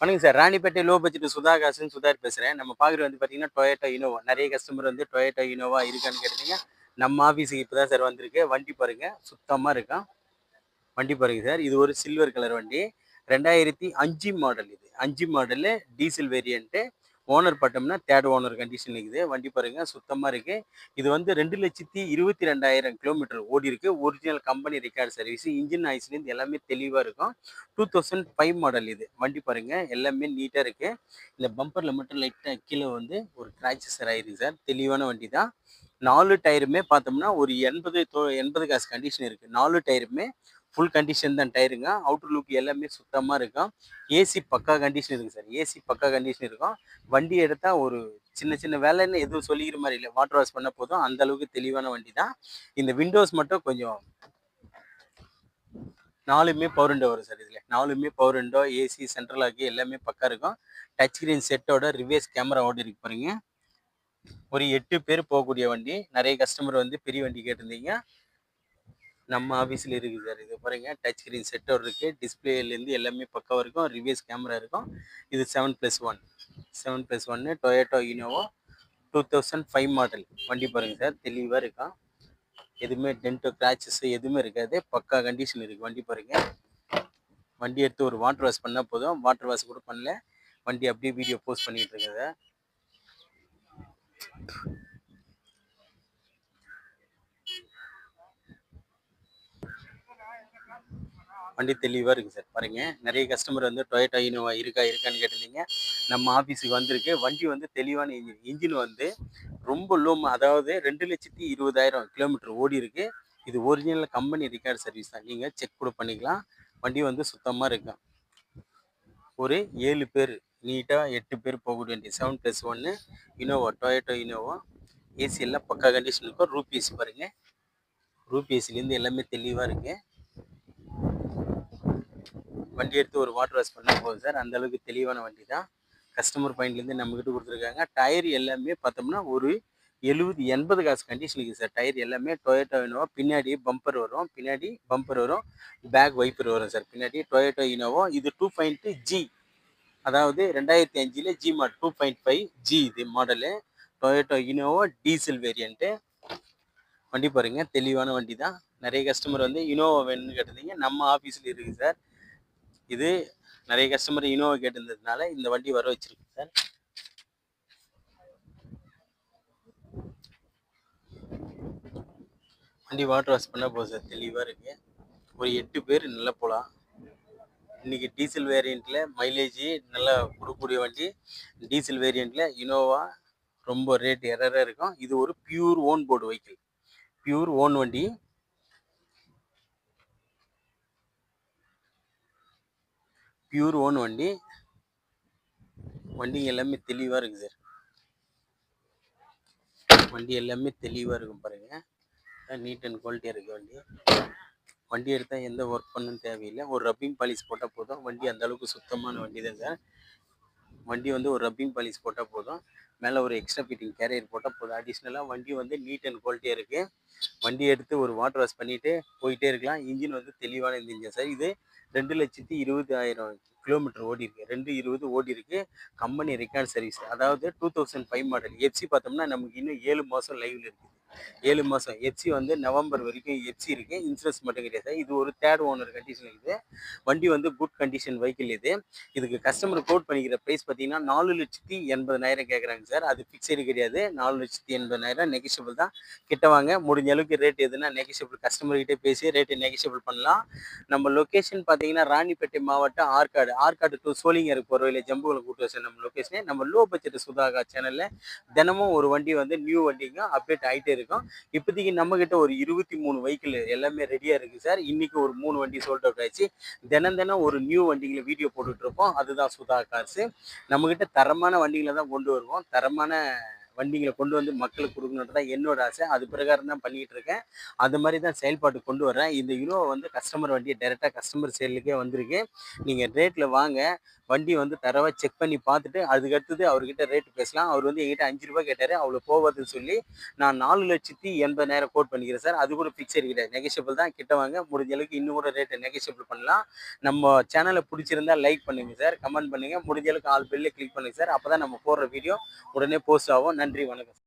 வணக்கம் sir. Ranipet low budget Sudhakar பேசுறேன். நம்ம பார்க்குறது வந்து பார்த்தீங்கன்னா, டொயோட்டா இனோவா. நெறைய கஸ்டமர் வந்து டொயோட்டா இனோவா இருக்கான்னு கேட்டீங்க. நம்ம ஆஃபீஸுக்கு இப்ப தான் சார் வந்திருக்கு. வண்டி பாருங்க. சுத்தமா இருக்கான். வண்டி பாருங்க சார். இது ஒரு சில்வர் கலர் வண்டி. 2005 மாடல் இது. 5 மாடலு டீசல் வேரியன்ட்டு. ஓனர் பார்த்தோம்னா, 3 ஓனர் கண்டிஷன் இருக்குது. வண்டி பாருங்க சுத்தமா இருக்கு. இது வந்து 2,22,000 கிலோமீட்டர் ஓடிருக்கு. Original company record service. Engine ஆயில்ஸ்லேருந்து எல்லாமே தெளிவா இருக்கும். 2005 மாடல் இது. வண்டி பாருங்க எல்லாமே நீட்டா இருக்கு. இந்த பம்பர்ல மட்டும் லைட்டா கீழ வந்து ஒரு கிராச்சஸ் ஆயிருக்கு சார். தெளிவான வண்டி தான். 4 டயருமே பார்த்தோம்னா ஒரு 80 காசு கண்டிஷன் இருக்கு. 4 டயருமே ஃபுல் கண்டிஷன் தான் டயருங்க. அவுட்டர் லுக் எல்லாமே சுத்தமா இருக்கும். ஏசி பக்கா கண்டிஷன் இருக்கு சார். ஏசி பக்கா கண்டிஷன் இருக்கும். வண்டி எடுத்தா ஒரு சின்ன சின்ன வேலைன்னு எதுவும் சொல்லிக்கிற மாதிரி இல்லை. வாட்டர் வாஷ் பண்ண போதும். அந்த அளவுக்கு தெளிவான வண்டி தான். இந்த விண்டோஸ் மட்டும் கொஞ்சம் 4மே பவர் விண்டோ வரும் சார். இதில் 4மே power window, AC, central lock எல்லாமே பக்கா இருக்கும். டச் ஸ்க்ரீன் செட்டோட ரிவர்ஸ் கேமராவோட இருக்கு பாருங்க. ஒரு 8 பேர் போகக்கூடிய வண்டி. நிறைய கஸ்டமர் வந்து பெரிய வண்டி கேட்டிருந்தீங்க. நம்ம ஆஃபீஸில் இருக்குது சார். இது பாருங்க டச் ஸ்க்ரீன் செட்டோட இருக்கு. டிஸ்பிளேலேருந்து எல்லாமே பக்காவாக இருக்கும். ரிவர்ஸ் கேமரா இருக்கும். இது 7+1 7+1 டொயோட்டோ இனோவா 2005 மாடல். வண்டி பாருங்க சார். தெளிவாக இருக்கா. எதுவுமே டென்ட்டோ கிராச்சஸ் எதுவுமே இருக்காது. பக்கா கண்டிஷன் இருக்குது. வண்டி பாருங்க. வண்டி எடுத்து ஒரு வாட்டர் வாஷ் பண்ணால் போதும். வாட்டர் வாஷ் கூட பண்ணல. வண்டி அப்படியே வீடியோ போஸ்ட் பண்ணிட்டு இருக்குது. வண்டி தெளிவாக இருக்குது சார். பாருங்க நிறைய கஸ்டமர் வந்து டொயோட்டா இனோவா இருக்கான்னு கேட்டிருந்தீங்க. நம்ம ஆஃபீஸுக்கு வந்திருக்கு. வண்டி வந்து தெளிவான இன்ஜின் வந்து ரொம்ப லோ, அதாவது 2,20,000 கிலோமீட்டர் ஓடி இருக்கு. இது ஒரிஜினல் கம்பெனி ரெக்கார்ட் சர்வீஸ் தான். நீங்கள் செக் கூட பண்ணிக்கலாம். வண்டி வந்து சுத்தமாக இருக்கும். ஒரு 7 பேர் நீட்டாக 8 பேர் போகக்கூடிய வண்டி. 7+1 இனோவா டொயோட்டோ இனோவா. ஏசி எல்லாம் பக்கா கண்டிஷன் இருக்கும். ரூப் ஏசி பாருங்க. ரூப் ஏசிலேருந்து எல்லாமே தெளிவாக இருக்கு. வண்டி எடுத்து ஒரு வாட்டர் வாஷ் பண்ணால் போதும் சார். அந்த அளவுக்கு தெளிவான வண்டி தான். கஸ்டமர் பாயிண்ட்லேருந்து நம்மகிட்ட கொடுத்துருக்காங்க. டயர் எல்லாமே பார்த்தோம்னா ஒரு 70-80 காசு கண்டிஷன் இருக்குது சார். டயர் எல்லாமே டொயோட்டோ இனோவா. பின்னாடி பம்பர் வரும். பேக் வைப்பர் வரும் சார். பின்னாடி டொயோட்டோ இனோவா. இது 2.2 ஜி, அதாவது 2005 ஜி மாடல். 2.5 ஜி இது model. Toyota Innova diesel variant. வண்டி பாருங்க தெளிவான வண்டி தான். நிறைய கஸ்டமர் வந்து இனோவா வேணும்னு கேட்டிருந்தீங்க. நம்ம ஆஃபீஸில் இருக்குது சார். இது நிறைய கஸ்டமர் இனோவா கேட்டிருந்ததுனால இந்த வண்டி வர வச்சிருக்கு சார். வண்டி வாட்டர் வாஷ் பண்ண போதும் சார். தெளிவாக இருக்கு. ஒரு 8 பேர் நல்லா போகலாம். இன்னைக்கு டீசல் வேரியண்ட்ல மைலேஜ் நல்லா கொடுக்கக்கூடிய வண்டி. டீசல் வேரியண்ட்ல இனோவா ரொம்ப ரேட் எரராக இருக்கும். இது ஒரு pure own board vehicle. Pure own வண்டி. பியூர் ஓன் வண்டி. வண்டி எல்லாமே தெளிவாக இருக்குது சார். வண்டி எல்லாமே தெளிவாக இருக்கும் பாருங்க. நீட் அண்ட் குவாலிட்டியாக இருக்குது வண்டி. வண்டி எடுத்தால் எந்த ஒர்க் பண்ணணும் தேவையில்லை. ஒரு ரப்பிங் பாலிஷ் போட்டால் போதும். வண்டி அந்த அளவுக்கு சுத்தமான வண்டி தான் சார். வண்டி வந்து ஒரு ரப்பிங் பாலிஷ் போட்டால் போதும். மேலே ஒரு எக்ஸ்ட்ரா ஃபிட்டிங் கேரியர் போட்டால் போதும். அடிஷ்னலாக வண்டி வந்து நீட் அண்ட் குவாலிட்டியாக இருக்குது. வண்டி எடுத்து ஒரு வாட்டர் வாஷ் பண்ணிவிட்டு போயிட்டே இருக்கலாம். இன்ஜின் வந்து தெளிவான இந்த இன்ஜின் சார். இது 2,20,000 கிலோமீட்டர் ஓடி இருக்கு. 220 ஓடி இருக்கு. Company record service. அதாவது 2005 மாடல். எஃப்சி பார்த்தோம்னா நமக்கு இன்னும் 7 மாதம் லைவ்ல இருக்குது. 7 மாதம் எஃப்சி வந்து நவம்பர் வரைக்கும் எஃப்சி இருக்கு. இன்சூரன்ஸ் மட்டும் கிடையாது. இது ஒரு 3 ஓனர் கண்டிஷன் இருக்குது. வண்டி வந்து குட் கண்டிஷன் வெஹிக்கிள் இது. இதுக்கு கஸ்டமர் கோட் பண்ணிக்கிற ப்ரைஸ் பார்த்தீங்கன்னா 4,80,000 கேட்குறாங்க சார். அது ஃபிக்ஸடு கிடையாது. 4,80,000 நெகிஷியபிள் தான். கிட்ட வாங்க, முடிஞ்ச அளவுக்கு ரேட் எதுனா நெகிஷியபிள் கஸ்டமர்கிட்டே பேசி ரேட்டு நெகிஷியபிள் பண்ணலாம். நம்ம லொக்கேஷன் பார்த்தீங்கன்னா ராணிப்பேட்டை மாவட்டம் ஆற்காடு டு சோளிங்கர் போகிற வழியில் ஜம்புகுளம் கூட்டு சார் நம்ம லொக்கேஷனே. நம்ம லோ பட்ஜெட் சுதாகா சேனலில் தினமும் ஒரு வண்டி வந்து நியூ வண்டிங்க அப்டேட் ஆகிட்டே இருக்கும். இப்போதைக்கு நம்மக்கிட்ட ஒரு 23 வெஹிக்கிள் எல்லாமே ரெடியாக இருக்குது சார். இன்றைக்கி ஒரு 3 வண்டி சோல்ட் அவுட் ஆயிடுச்சு. தினம் ஒரு நியூ வண்டிகளை வீடியோ போட்டுட்ருப்போம். அதுதான் சுதா கார்ஸு. நம்மக்கிட்ட தரமான வண்டிகளை தான் கொண்டு வருவோம். தரமான வண்டிகளை கொண்டு வந்து மக்களுக்கு கொடுக்கணுன்றது தான் என்னோட ஆசை. அது பிரகாரம் தான் பண்ணிக்கிட்டு இருக்கேன். அது மாதிரி தான் செயல்பாட்டு கொண்டு வரேன். இந்த இனோவா வந்து கஸ்டமர் வண்டியை டைரெக்டாக கஸ்டமர் சேலுக்கே வந்திருக்கு. நீங்கள் ரேட்டில் வாங்க. வண்டி வந்து தரவா செக் பண்ணி பார்த்துட்டு அதுக்கடுத்தது அவர்கிட்ட ரேட் பேசலாம். அவர் வந்து என்கிட்ட ரூ. 5 கேட்டாரு. அவ்வளோ போவாதுன்னு சொல்லி நான் 4,80,000 கோட் பண்ணிக்கிறேன் சார். அது கூட ஃபிக்ஸட் கிடையாது. நெகோஷியபிள் தான். கிட்ட வாங்க. முடிஞ்ச அளவுக்கு இன்னும் கூட ரேட்ட நெகோஷியபிள் பண்ணலாம். நம்ம சேனல புடிச்சிருந்தா லைக் பண்ணுங்க சார். கமெண்ட் பண்ணுங்க. முடிஞ்ச அளவுக்கு ஆல் பெல்ல கிளிக் பண்ணுங்க சார். அப்பதான் நம்ம போடுற வீடியோ உடனே போஸ்ட் ஆகும். நன்றி, வணக்கம்.